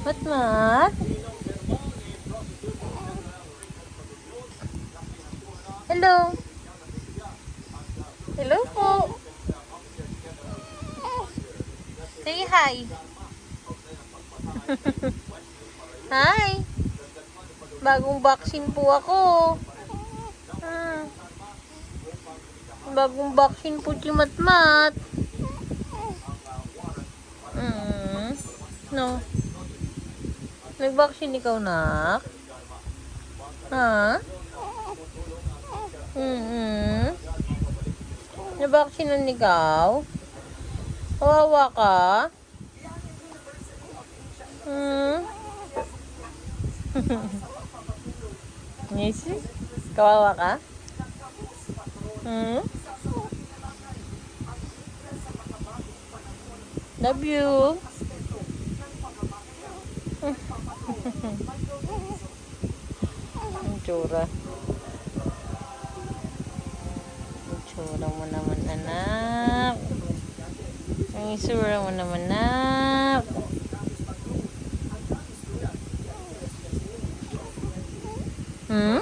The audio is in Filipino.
Matmat? Hello? Hello po? Say hi. Hi. Bagong vaccine po ako. Hmm. Bagong vaccine po si Matmat. No. Nag-vaccine ikaw, nak? Ha? Na-vaccinean ikaw? Kawawa ka? Yes? Kawawa ka? Love you. Ang tsura. Ang tsura mo naman, anak. Ang isura mo naman, anak. Hmm?